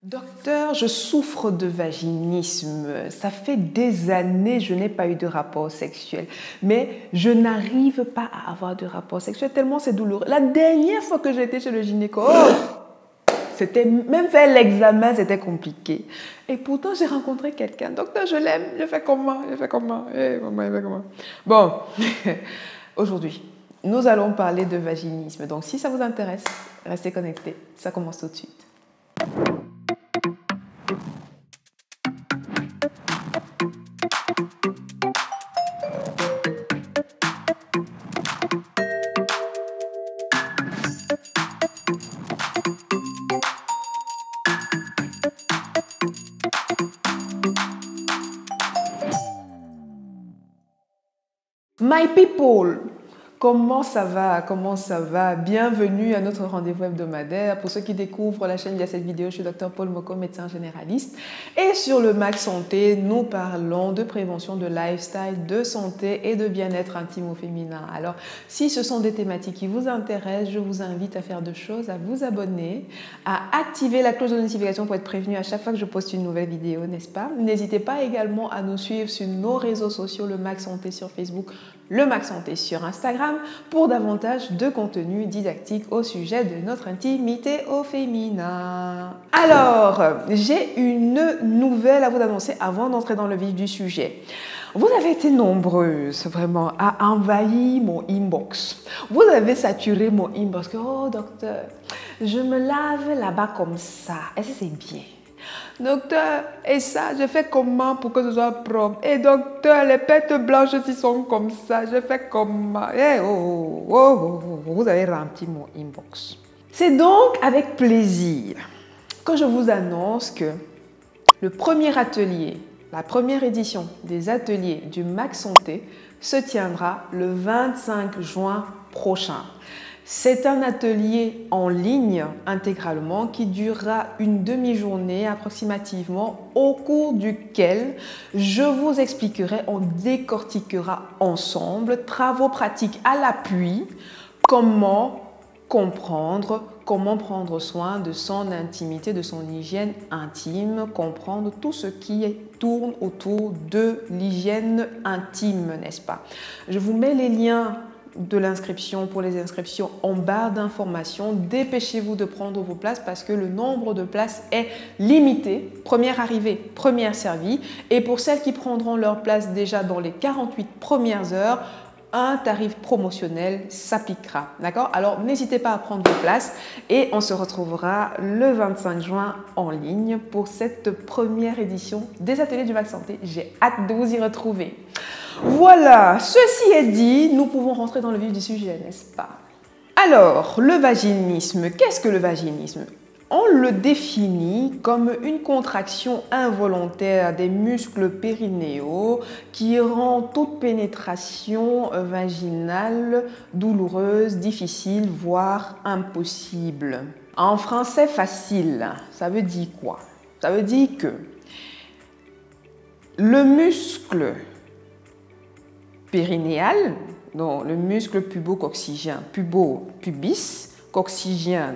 Docteur, je souffre de vaginisme. Ça fait des années que je n'ai pas eu de rapport sexuel. Mais je n'arrive pas à avoir de rapport sexuel tellement c'est douloureux. La dernière fois que j'étais chez le gynéco, c'était même faire l'examen, c'était compliqué. Et pourtant, j'ai rencontré quelqu'un. Docteur, je l'aime. Je fais comment? Je fais comment? Bon, aujourd'hui, nous allons parler de vaginisme. Donc, si ça vous intéresse, restez connectés. Ça commence tout de suite. My people, comment ça va? Comment ça va? Bienvenue à notre rendez-vous hebdomadaire. Pour ceux qui découvrent la chaîne via cette vidéo, je suis Dr Paul Moko, médecin généraliste. Et sur le Mac Santé, nous parlons de prévention, de lifestyle, de santé et de bien-être intime au féminin. Alors, si ce sont des thématiques qui vous intéressent, je vous invite à faire deux choses, à vous abonner, à activer la cloche de notification pour être prévenu à chaque fois que je poste une nouvelle vidéo, n'est-ce pas? N'hésitez pas également à nous suivre sur nos réseaux sociaux, le Mac Santé sur Facebook, le Mac Santé sur Instagram, pour davantage de contenu didactique au sujet de notre intimité au féminin. Alors, j'ai une nouvelle à vous annoncer avant d'entrer dans le vif du sujet. Vous avez été nombreuses vraiment à envahir mon inbox. Vous avez saturé mon inbox. Oh docteur, je me lave là-bas comme ça. Est-ce que c'est bien? Docteur, et ça, je fais comment pour que ce soit propre? Et docteur, les pertes blanches aussi sont comme ça, je fais comment? Vous avez rempli mon inbox. C'est donc avec plaisir que je vous annonce que le premier atelier, la première édition des ateliers du Mac Santé se tiendra le 25 juin prochain. C'est un atelier en ligne intégralement qui durera une demi-journée approximativement, au cours duquel je vous expliquerai, on décortiquera ensemble, travaux pratiques à l'appui, comment comprendre, comment prendre soin de son intimité, de son hygiène intime, comprendre tout ce qui tourne autour de l'hygiène intime, n'est-ce pas? Je vous mets les liens de l'inscription pour les inscriptions en barre d'informations. Dépêchez-vous de prendre vos places parce que le nombre de places est limité. Première arrivée, première servie. Et pour celles qui prendront leur place déjà dans les 48 premières heures, un tarif promotionnel s'appliquera. D'accord? Alors, n'hésitez pas à prendre vos places et on se retrouvera le 25 juin en ligne pour cette première édition des ateliers du Mac Santé. J'ai hâte de vous y retrouver. Voilà, ceci est dit, nous pouvons rentrer dans le vif du sujet, n'est-ce pas? Alors, le vaginisme, qu'est-ce que le vaginisme? On le définit comme une contraction involontaire des muscles périnéaux qui rend toute pénétration vaginale douloureuse, difficile, voire impossible. En français facile, ça veut dire quoi? Ça veut dire que le muscle périnéal, donc le muscle pubo-coccygien, pubis, coccygien,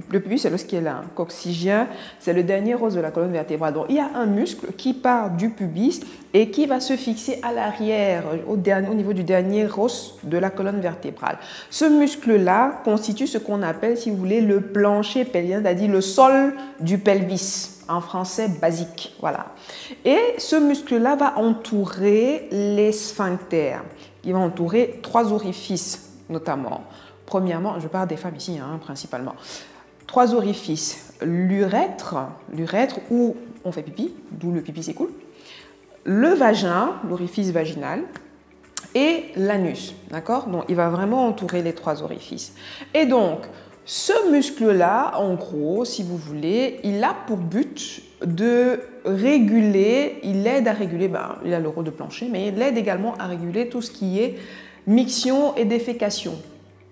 le pubis c'est lorsqu'il est là, coccygien c'est le dernier os de la colonne vertébrale. Donc il y a un muscle qui part du pubis et qui va se fixer à l'arrière, au niveau du dernier os de la colonne vertébrale. Ce muscle-là constitue ce qu'on appelle, si vous voulez, le plancher pelvien, c'est-à-dire le sol du pelvis. En français basique, voilà. Et ce muscle-là va entourer les sphincters. Il va entourer 3 orifices, notamment. Premièrement, je parle des femmes ici, hein, principalement. 3 orifices. L'urètre où on fait pipi, d'où le pipi s'écoule. Le vagin, l'orifice vaginal. Et l'anus, d'accord? Donc, il va vraiment entourer les 3 orifices. Et donc, ce muscle-là, en gros, si vous voulez, il a pour but de réguler, il aide à réguler, il a le rôle de plancher, mais il aide également à réguler tout ce qui est miction et défécation.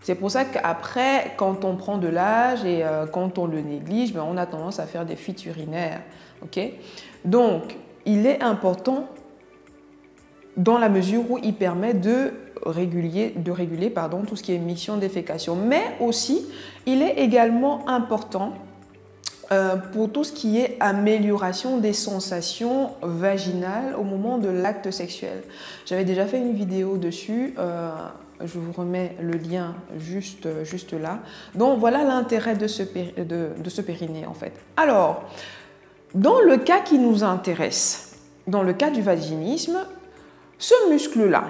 C'est pour ça qu'après, quand on prend de l'âge et quand on le néglige, on a tendance à faire des fuites urinaires. Okay? Donc, il est important dans la mesure où il permet de réguler tout ce qui est miction, défécation. Mais aussi, il est également important pour tout ce qui est amélioration des sensations vaginales au moment de l'acte sexuel. J'avais déjà fait une vidéo dessus, je vous remets le lien juste là. Donc voilà l'intérêt de ce périnée en fait. Alors, dans le cas qui nous intéresse, dans le cas du vaginisme, ce muscle-là,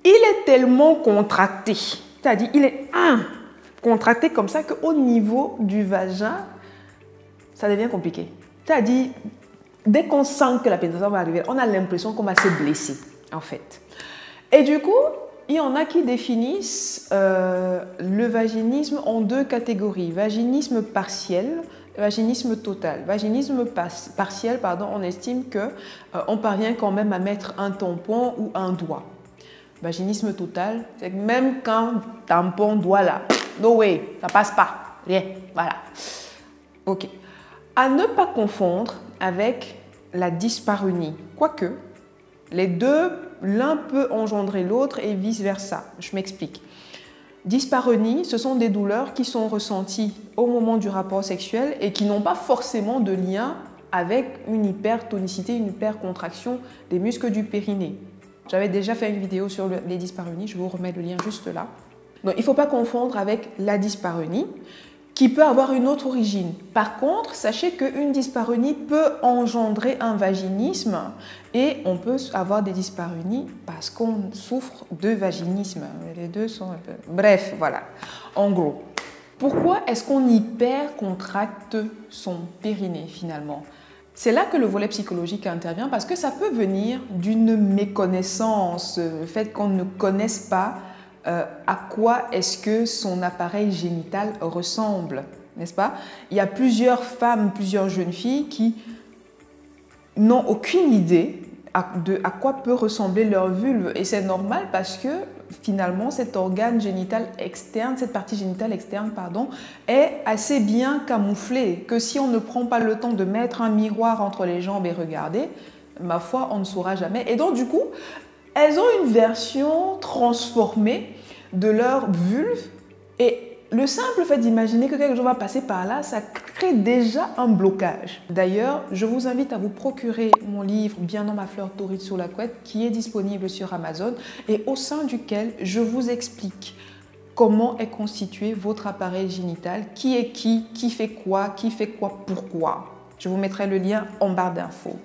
il est tellement contracté, c'est-à-dire il est contracté comme ça qu'au niveau du vagin, ça devient compliqué. C'est-à-dire, dès qu'on sent que la pénétration va arriver, on a l'impression qu'on va se blesser, en fait. Et du coup, il y en a qui définissent le vaginisme en deux catégories. Vaginisme partiel, vaginisme total. Vaginisme partiel, pardon, on estime qu'on parvient quand même à mettre un tampon ou un doigt. Vaginisme total, c'est que même quand tampon, doigt là, no way, ça passe pas, rien, voilà. Ok. À ne pas confondre avec la dyspareunie, quoique les deux, l'un peut engendrer l'autre et vice-versa. Je m'explique. Dyspareunie, ce sont des douleurs qui sont ressenties au moment du rapport sexuel et qui n'ont pas forcément de lien avec une hypertonicité, une hypercontraction des muscles du périnée. J'avais déjà fait une vidéo sur les dyspareunies, je vous remets le lien juste là. Donc il ne faut pas confondre avec la dyspareunie, qui peut avoir une autre origine. Par contre, sachez qu'une dyspareunie peut engendrer un vaginisme et on peut avoir des dyspareunies parce qu'on souffre de vaginisme. Les deux sont un peu... Bref, voilà. En gros, pourquoi est-ce qu'on hypercontracte son périnée finalement? C'est là que le volet psychologique intervient parce que ça peut venir d'une méconnaissance, le fait qu'on ne connaisse pas à quoi est-ce que son appareil génital ressemble, n'est-ce pas? Il y a plusieurs femmes, plusieurs jeunes filles qui n'ont aucune idée de à quoi peut ressembler leur vulve. Et c'est normal parce que finalement cet organe génital externe, cette partie génitale externe, pardon, est assez bien camouflée que si on ne prend pas le temps de mettre un miroir entre les jambes et regarder, ma foi, on ne saura jamais. Et donc du coup, elles ont une version transformée de leur vulve et le simple fait d'imaginer que quelque chose va passer par là, ça crée déjà un blocage. D'ailleurs, je vous invite à vous procurer mon livre « Bien dans ma fleur torride sur la couette » qui est disponible sur Amazon et au sein duquel je vous explique comment est constitué votre appareil génital, qui est qui fait quoi, pourquoi. Je vous mettrai le lien en barre d'infos.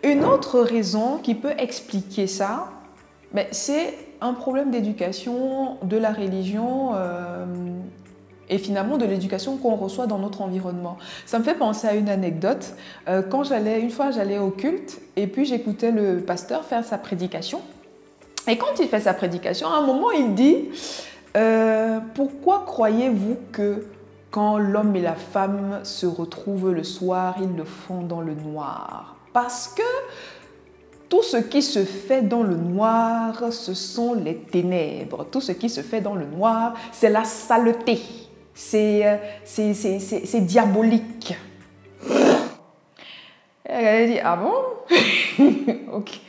Une autre raison qui peut expliquer ça, c'est un problème d'éducation, de la religion et finalement de l'éducation qu'on reçoit dans notre environnement. Ça me fait penser à une anecdote. Une fois j'allais au culte et puis j'écoutais le pasteur faire sa prédication. Et quand il fait sa prédication, à un moment il dit « Pourquoi croyez-vous que quand l'homme et la femme se retrouvent le soir, ils le font dans le noir ?» Parce que tout ce qui se fait dans le noir, ce sont les ténèbres. Tout ce qui se fait dans le noir, c'est la saleté. C'est diabolique. Elle a dit, ah bon? Ok.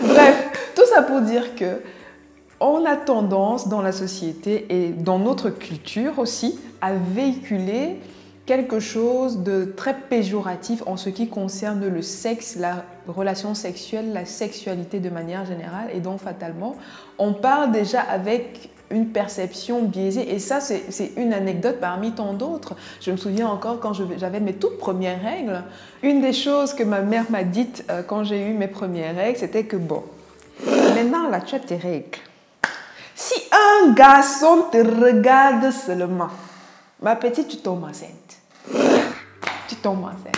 Bref, tout ça pour dire que on a tendance dans la société et dans notre culture aussi à véhiculer quelque chose de très péjoratif en ce qui concerne le sexe, la relation sexuelle, la sexualité de manière générale. Et donc, fatalement, on part déjà avec une perception biaisée. Et ça, c'est une anecdote parmi tant d'autres. Je me souviens encore quand j'avais mes toutes premières règles. Une des choses que ma mère m'a dites quand j'ai eu mes premières règles, c'était que bon, maintenant là, tu as tes règles. Si un garçon te regarde seulement, ma petite, tu tombes enceinte. Tu tombes enceinte.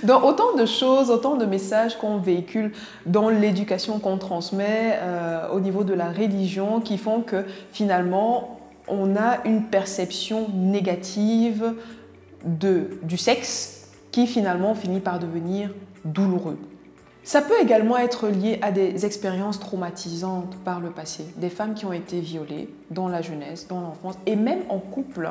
Donc, autant de choses, autant de messages qu'on véhicule dans l'éducation qu'on transmet au niveau de la religion qui font que finalement, on a une perception négative du sexe qui finalement finit par devenir douloureux. Ça peut également être lié à des expériences traumatisantes par le passé, des femmes qui ont été violées dans la jeunesse, dans l'enfance et même en couple.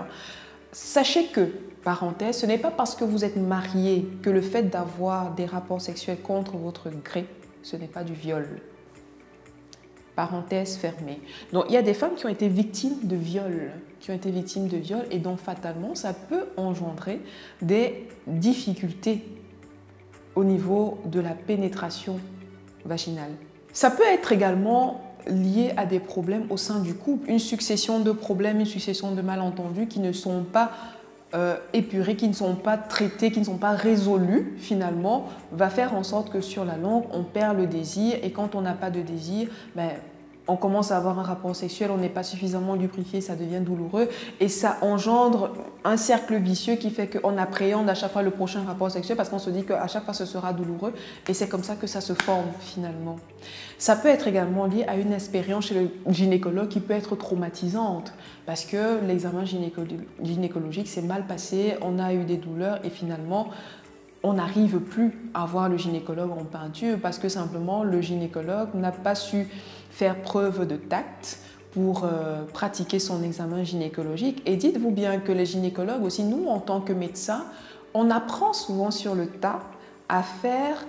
Sachez que, parenthèse, ce n'est pas parce que vous êtes marié que le fait d'avoir des rapports sexuels contre votre gré, ce n'est pas du viol. Parenthèse fermée. Donc, il y a des femmes qui ont été victimes de viol, et donc fatalement, ça peut engendrer des difficultés au niveau de la pénétration vaginale. Ça peut être également lié à des problèmes au sein du couple, une succession de problèmes, une succession de malentendus qui ne sont pas épurés, qui ne sont pas traités, qui ne sont pas résolus finalement, va faire en sorte que sur la longue, on perd le désir, et quand on n'a pas de désir, on commence à avoir un rapport sexuel, on n'est pas suffisamment lubrifié, ça devient douloureux, et ça engendre un cercle vicieux qui fait qu'on appréhende à chaque fois le prochain rapport sexuel parce qu'on se dit qu'à chaque fois ce sera douloureux, et c'est comme ça que ça se forme finalement. Ça peut être également lié à une expérience chez le gynécologue qui peut être traumatisante parce que l'examen gynécologique s'est mal passé, on a eu des douleurs et finalement on n'arrive plus à voir le gynécologue en peinture parce que simplement le gynécologue n'a pas su faire preuve de tact pour pratiquer son examen gynécologique. Et dites-vous bien que les gynécologues aussi, nous en tant que médecins, on apprend souvent sur le tas à faire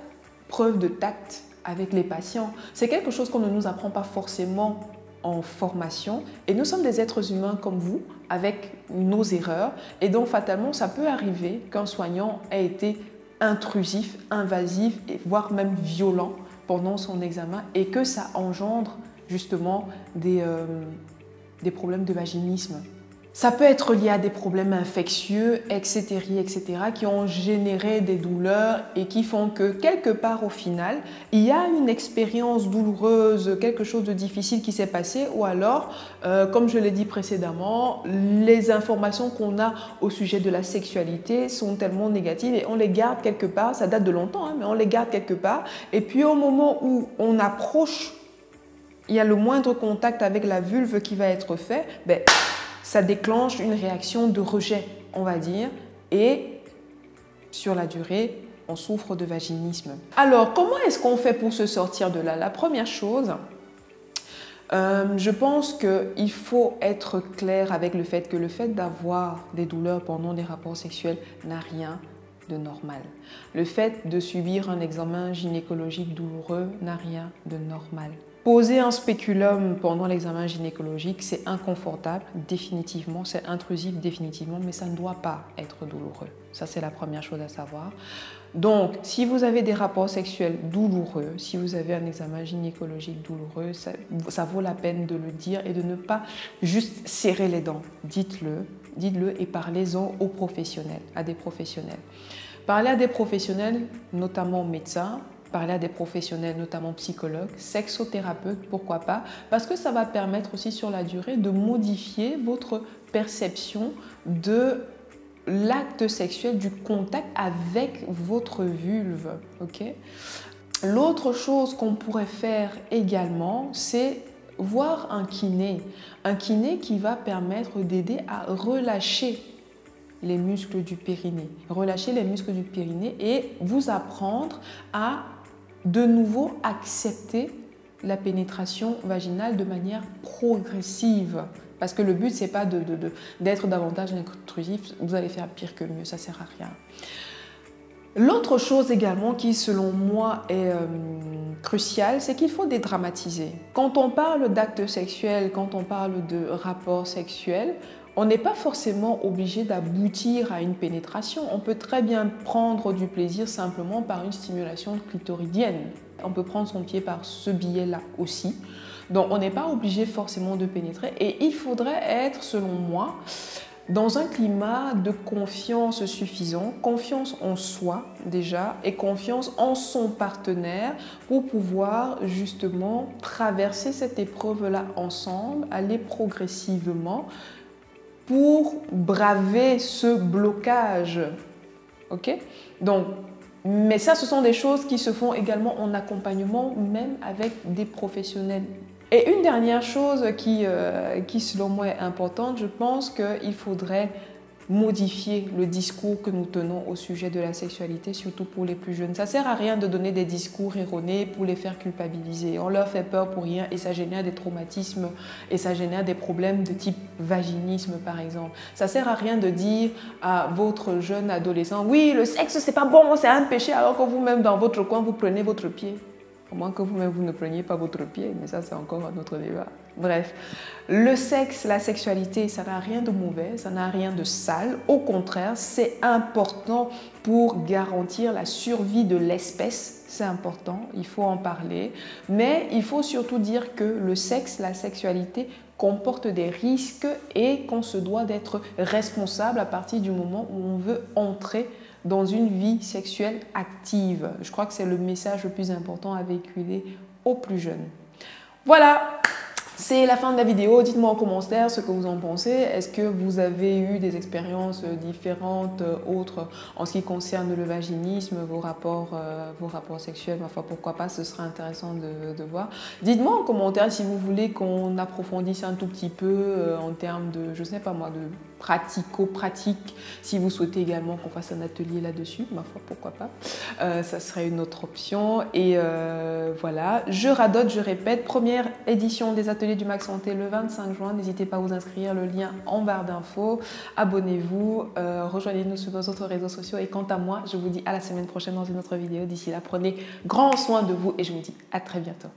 preuve de tact avec les patients. C'est quelque chose qu'on ne nous apprend pas forcément en formation, et nous sommes des êtres humains comme vous, avec nos erreurs, et donc fatalement ça peut arriver qu'un soignant ait été intrusif, invasif, et voire même violent pendant son examen, et que ça engendre justement des problèmes de vaginisme. Ça peut être lié à des problèmes infectieux, etc., qui ont généré des douleurs et qui font que quelque part au final, il y a une expérience douloureuse, quelque chose de difficile qui s'est passé, ou alors, comme je l'ai dit précédemment, les informations qu'on a au sujet de la sexualité sont tellement négatives et on les garde quelque part, ça date de longtemps, hein, mais on les garde quelque part, et puis au moment où on approche, il y a le moindre contact avec la vulve qui va être fait, ça déclenche une réaction de rejet, on va dire, et sur la durée, on souffre de vaginisme. Alors, comment est-ce qu'on fait pour se sortir de là? La première chose, je pense qu'il faut être clair avec le fait que le fait d'avoir des douleurs pendant des rapports sexuels n'a rien de normal. Le fait de subir un examen gynécologique douloureux n'a rien de normal. Poser un spéculum pendant l'examen gynécologique, c'est inconfortable, définitivement, c'est intrusif, définitivement, mais ça ne doit pas être douloureux. Ça, c'est la première chose à savoir. Donc, si vous avez des rapports sexuels douloureux, si vous avez un examen gynécologique douloureux, ça vaut la peine de le dire et de ne pas juste serrer les dents. Dites-le et parlez-en aux professionnels, à des professionnels. Parlez à des professionnels, notamment médecins, parler à des professionnels, notamment psychologues, sexothérapeutes, pourquoi pas, parce que ça va permettre aussi sur la durée de modifier votre perception de l'acte sexuel, du contact avec votre vulve. Okay? L'autre chose qu'on pourrait faire également, c'est voir un kiné qui va permettre d'aider à relâcher les muscles du périnée. Relâcher les muscles du périnée et vous apprendre à de nouveau accepter la pénétration vaginale de manière progressive. Parce que le but, ce n'est pas d'être davantage intrusif, vous allez faire pire que mieux, ça ne sert à rien. L'autre chose également qui, selon moi, est cruciale, c'est qu'il faut dédramatiser. Quand on parle d'actes sexuels, quand on parle de rapports sexuels, on n'est pas forcément obligé d'aboutir à une pénétration. On peut très bien prendre du plaisir simplement par une stimulation clitoridienne. On peut prendre son pied par ce biais-là aussi. Donc, on n'est pas obligé forcément de pénétrer. Et il faudrait être, selon moi, dans un climat de confiance suffisant, confiance en soi déjà et confiance en son partenaire pour pouvoir justement traverser cette épreuve-là ensemble, aller progressivement pour braver ce blocage. Ok? Donc, mais ça, ce sont des choses qui se font également en accompagnement, même avec des professionnels. Et une dernière chose qui selon moi est importante, je pense qu'il faudrait modifier le discours que nous tenons au sujet de la sexualité, surtout pour les plus jeunes. Ça ne sert à rien de donner des discours erronés pour les faire culpabiliser. On leur fait peur pour rien et ça génère des traumatismes et ça génère des problèmes de type vaginisme par exemple. Ça ne sert à rien de dire à votre jeune adolescent « Oui, le sexe c'est pas bon, c'est un péché » alors que vous-même dans votre coin vous prenez votre pied. Au moins que vous-même, vous ne preniez pas votre pied, mais ça, c'est encore un autre débat. Bref, le sexe, la sexualité, ça n'a rien de mauvais, ça n'a rien de sale. Au contraire, c'est important pour garantir la survie de l'espèce. C'est important, il faut en parler. Mais il faut surtout dire que le sexe, la sexualité comporte des risques et qu'on se doit d'être responsable à partir du moment où on veut entrer dans une vie sexuelle active. Je crois que c'est le message le plus important à véhiculer aux plus jeunes. Voilà, c'est la fin de la vidéo. Dites-moi en commentaire ce que vous en pensez. Est-ce que vous avez eu des expériences différentes, autres, en ce qui concerne le vaginisme, vos rapports sexuels? Enfin, pourquoi pas, ce sera intéressant de voir. Dites-moi en commentaire si vous voulez qu'on approfondisse un tout petit peu en termes de, je sais pas moi, de pratico-pratique. Si vous souhaitez également qu'on fasse un atelier là-dessus, ma foi, pourquoi pas. Ça serait une autre option. Et voilà, je radote, je répète, première édition des ateliers du Max Santé le 25 juin. N'hésitez pas à vous inscrire, le lien en barre d'infos. Abonnez-vous, rejoignez-nous sur nos autres réseaux sociaux. Et quant à moi, je vous dis à la semaine prochaine dans une autre vidéo. D'ici là, prenez grand soin de vous et je vous dis à très bientôt.